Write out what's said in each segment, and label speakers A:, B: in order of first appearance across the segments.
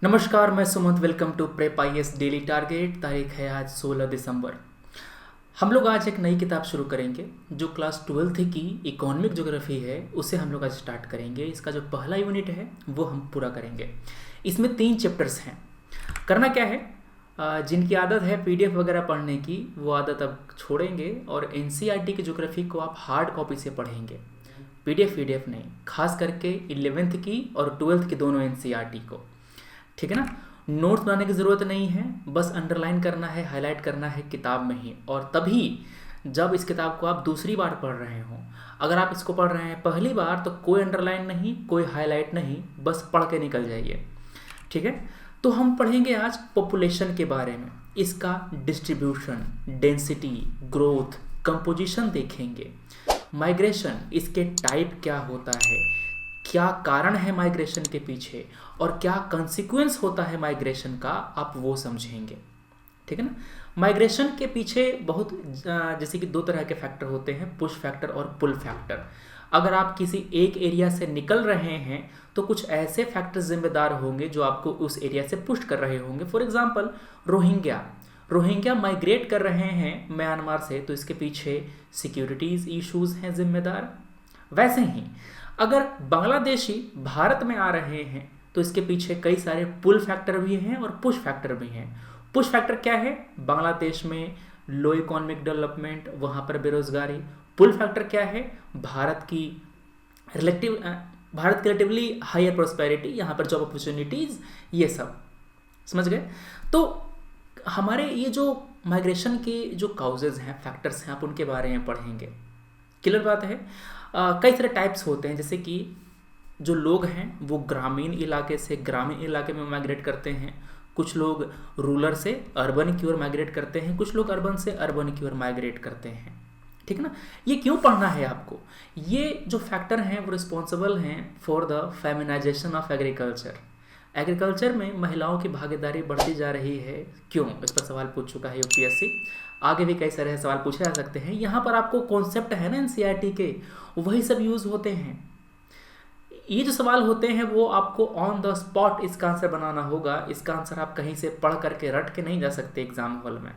A: नमस्कार, मैं Sumant. Welcome to prep IAS daily target. तारीख है आज 16 दिसंबर। हम लोग आज एक नई किताब शुरू करेंगे जो क्लास 12th की इकोनॉमिक ज्योग्राफी है, उसे हम लोग आज स्टार्ट करेंगे। इसका जो पहला यूनिट है वो हम पूरा करेंगे। इसमें 3 चैप्टर्स हैं। करना क्या है, जिनकी आदत है पीडीएफ वगैरह पढ़ने की वो आदत अब छोड़ेंगे और एनसीईआरटी की ज्योग्राफी को आप हार्ड कॉपी से पढ़ेंगे, पीडीएफ नहीं। खास करके 11th की और 12th की दोनों एनसीईआरटी को, ठीक है ना। नोट्स बनाने की ज़रूरत नहीं है, बस अंडरलाइन करना है, हाईलाइट करना है किताब में ही। और तभी जब इस किताब को आप दूसरी बार पढ़ रहे हो, अगर आप इसको पढ़ रहे हैं पहली बार तो कोई अंडरलाइन नहीं, कोई हाईलाइट नहीं, बस पढ़ के निकल जाइए, ठीक है। तो हम पढ़ेंगे आज पॉपुलेशन के बारे में, इसका डिस्ट्रीब्यूशन, डेंसिटी, ग्रोथ, कंपोजिशन देखेंगे। माइग्रेशन, इसके टाइप क्या होता है, क्या कारण है माइग्रेशन के पीछे और क्या कंसिक्वेंस होता है माइग्रेशन का, आप वो समझेंगे, ठीक है ना। माइग्रेशन के पीछे बहुत जैसे कि 2 तरह के फैक्टर होते हैं, पुश फैक्टर और पुल फैक्टर। अगर आप किसी एक एरिया से निकल रहे हैं तो कुछ ऐसे फैक्टर्स जिम्मेदार होंगे जो आपको उस एरिया से पुश कर रहे होंगे। फॉर एग्जांपल रोहिंग्या माइग्रेट कर रहे हैं म्यांमार से, तो इसके पीछे सिक्योरिटीज़ इश्यूज हैं जिम्मेदार। वैसे ही अगर बांग्लादेशी भारत में आ रहे हैं तो इसके पीछे कई सारे पुल फैक्टर भी हैं और पुश फैक्टर भी हैं। पुश फैक्टर क्या है, बांग्लादेश में लो इकोनॉमिक डेवलपमेंट, वहाँ पर बेरोजगारी। पुल फैक्टर क्या है, भारत की रिलेटिवली हायर प्रोस्पेरिटी, यहाँ पर जॉब अपॉर्चुनिटीज़, ये सब समझ गए। तो हमारे ये जो माइग्रेशन के जो काउजेज हैं, फैक्टर्स हैं, आप उनके बारे में पढ़ेंगे। क्लियर बात है। कई सारे टाइप्स होते हैं, जैसे कि जो लोग हैं वो ग्रामीण इलाके से ग्रामीण इलाके में माइग्रेट करते हैं, कुछ लोग रूरल से अर्बन की ओर माइग्रेट करते हैं, कुछ लोग अर्बन से अर्बन की ओर माइग्रेट करते हैं, ठीक है ना। ये क्यों पढ़ना है आपको, ये जो फैक्टर हैं वो रिस्पॉन्सिबल हैं for the feminisation of agriculture. Agriculture में महिलाओं की भागीदारी बढ़ती जा रही है, क्यों, इस पर सवाल पूछ चुका है यूपीएससी। आगे भी कई सारे सवाल पूछे जा सकते हैं। यहाँ पर आपको कॉन्सेप्ट है ना एनसीईआरटी के, वही सब यूज़ होते हैं। ये जो सवाल होते हैं वो आपको ऑन द स्पॉट इसका आंसर बनाना होगा। इसका आंसर आप कहीं से पढ़ करके रट के नहीं जा सकते एग्जाम हॉल में,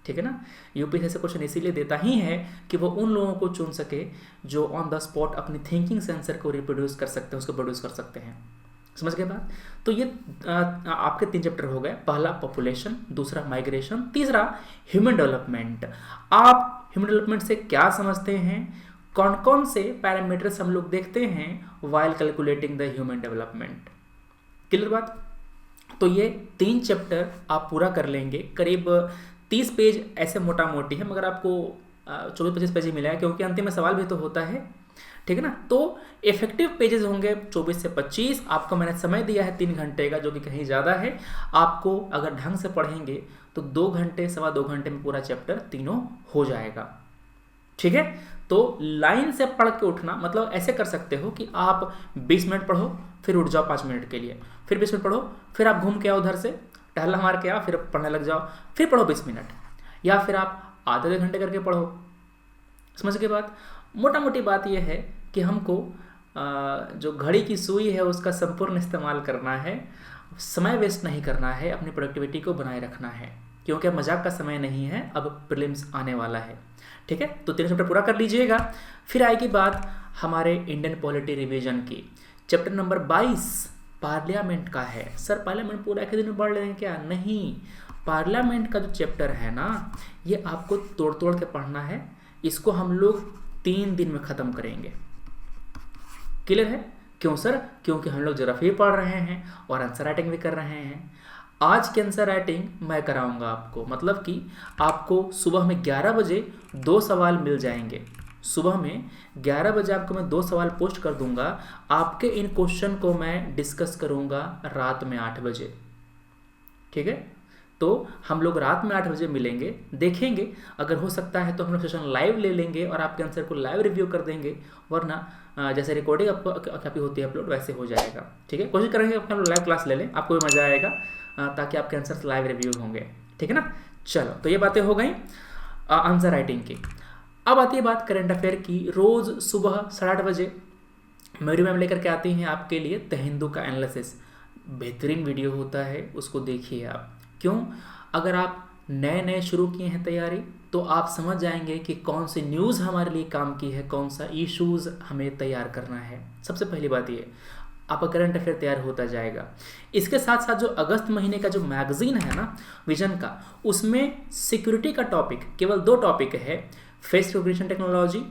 A: ठीक है ना। यूपीएससी से क्वेश्चन इसीलिए देता ही है कि वो उन लोगों को चुन सके जो ऑन द स्पॉट अपनी थिंकिंग से आंसर को रिप्रोड्यूस कर सकते हैं, उसको प्रोड्यूस कर सकते हैं। समझ गए बात। तो ये आपके 3 चैप्टर हो गए। पहला पॉपुलेशन, दूसरा माइग्रेशन, तीसरा ह्यूमन डेवलपमेंट। आप ह्यूमन डेवलपमेंट से क्या समझते हैं, कौन कौन से पैरामीटर्स हम लोग देखते हैं while calculating the human development. Clear बात। तो ये 3 चैप्टर आप पूरा कर लेंगे। करीब 30 पेज ऐसे मोटा मोटी है, मगर आपको 24-25 पेज ही मिला है, क्योंकि अंतिम में सवाल भी तो होता है, ठीक है ना। तो इफेक्टिव पेजेस होंगे 24 से 25। आपको मैंने समय दिया है 3 घंटे का, जो कि कहीं ज़्यादा है। आपको अगर ढंग से पढ़ेंगे तो 2 घंटे, 2.25 घंटे में पूरा चैप्टर तीनों हो जाएगा, ठीक है। तो लाइन से पढ़ के उठना, मतलब ऐसे कर सकते हो कि आप 20 मिनट पढ़ो, फिर उठ जाओ 5 मिनट के लिए, फिर 20 मिनट पढ़ो, फिर आप घूम के आओ उधर से, टहला मार के आओ, फिर पढ़ने लग जाओ, फिर पढ़ो 20 मिनट, या फिर आप आधे घंटे करके पढ़ो। समझ के बात। मोटा मोटी बात यह है कि हमको जो घड़ी की सुई है उसका संपूर्ण इस्तेमाल करना है, समय वेस्ट नहीं करना है, अपनी प्रोडक्टिविटी को बनाए रखना है, क्योंकि अब मजाक का समय नहीं है, अब प्रीलिम्स आने वाला है, ठीक है। तो 3 चैप्टर पूरा कर लीजिएगा। फिर आएगी बात हमारे इंडियन पॉलिटी रिवीजन की। चैप्टर नंबर 22 पार्लियामेंट का है। सर पार्लियामेंट पूरा एक दिन में पढ़ लेंगे क्या, नहीं। पार्लियामेंट का जो चैप्टर है ना, ये आपको तोड़ तोड़ के पढ़ना है। इसको हम लोग 3 दिन में ख़त्म करेंगे। क्लियर है। क्यों सर, क्योंकि हम लोग ज्योग्राफी पढ़ रहे हैं और आंसर राइटिंग भी कर रहे हैं। आज की आंसर राइटिंग मैं कराऊंगा आपको, मतलब कि आपको सुबह में 11 बजे 2 सवाल मिल जाएंगे। सुबह में 11 बजे आपको मैं 2 सवाल पोस्ट कर दूंगा। आपके इन क्वेश्चन को मैं डिस्कस करूंगा रात में 8 बजे, ठीक है। तो हम लोग रात में 8 बजे मिलेंगे, देखेंगे। अगर हो सकता है तो हम लोग सेशन लाइव ले लेंगे और आपके आंसर को लाइव रिव्यू कर देंगे, वरना जैसे रिकॉर्डिंग आपकी होती है अपलोड, वैसे हो जाएगा, ठीक है। कोशिश करेंगे कि हम लोग लाइव क्लास ले लें, आपको भी मज़ा आएगा, ताकि आपके आंसर्स लाइव रिव्यू होंगे, ठीक है ना। चलो, तो ये बातें हो गई आंसर राइटिंग की। अब आती है बात करंट अफेयर की। रोज़ सुबह 8:30 बजे मेरी मैम लेकर के आती हैं आपके लिए द हिंदू का एनालिसिस। बेहतरीन वीडियो होता है, उसको देखिए आप। क्यों? अगर आप नए नए शुरू किए हैं तैयारी, तो आप समझ जाएंगे कि कौन सी न्यूज़ हमारे लिए काम की है, कौन सा इश्यूज़ हमें तैयार करना है। सबसे पहली बात ये, आपका करंट अफेयर तैयार होता जाएगा। इसके साथ साथ जो अगस्त महीने का जो मैगजीन है ना विजन का, उसमें सिक्योरिटी का टॉपिक, केवल 2 टॉपिक है, फेस रिकॉग्निशन टेक्नोलॉजी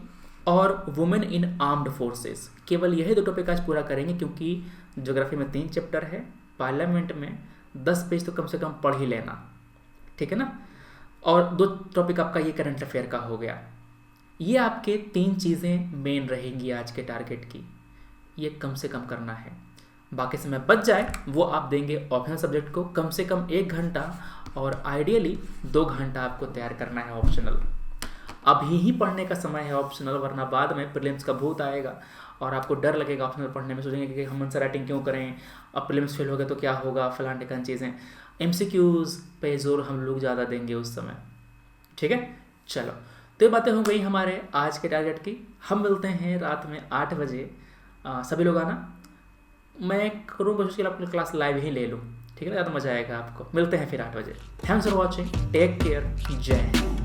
A: और वुमेन इन आर्म्ड फोर्सेस। केवल यही 2 टॉपिक आज पूरा करेंगे, क्योंकि ज्योग्राफी में 3 चैप्टर है, पार्लियामेंट में 10 पेज तो कम से कम पढ़ ही लेना, ठीक है ना। और 2 टॉपिक आपका ये करंट अफेयर का हो गया। ये आपके 3 चीज़ें मेन रहेंगी आज के टारगेट की, ये कम से कम करना है। बाकी समय बच जाए वो आप देंगे ऑप्शनल सब्जेक्ट को, कम से कम 1 घंटा और आइडियली 2 घंटा आपको तैयार करना है ऑप्शनल। अभी ही पढ़ने का समय है ऑप्शनल, वरना बाद में प्रीलिम्स का भूत आएगा और आपको डर लगेगा ऑप्शनल पढ़ने में, सोचेंगे कि हम आंसर राइटिंग क्यों करें, अब प्रीलिम्स फेल हो गए तो क्या होगा, फलान टिकान चीज़ें। MCQs पे जोर हम लोग ज़्यादा देंगे उस समय, ठीक है। चलो, तो ये बातें हो गई हमारे आज के टारगेट की। हम मिलते हैं रात में 8 बजे। सभी लोग आना, मैं करूँ कोशिश कि आपकी क्लास लाइव ही ले लूँ, ठीक है ना, ज़्यादा मज़ा आएगा आपको। मिलते हैं फिर 8 बजे। Thanks for watching, take care, Jai Hind.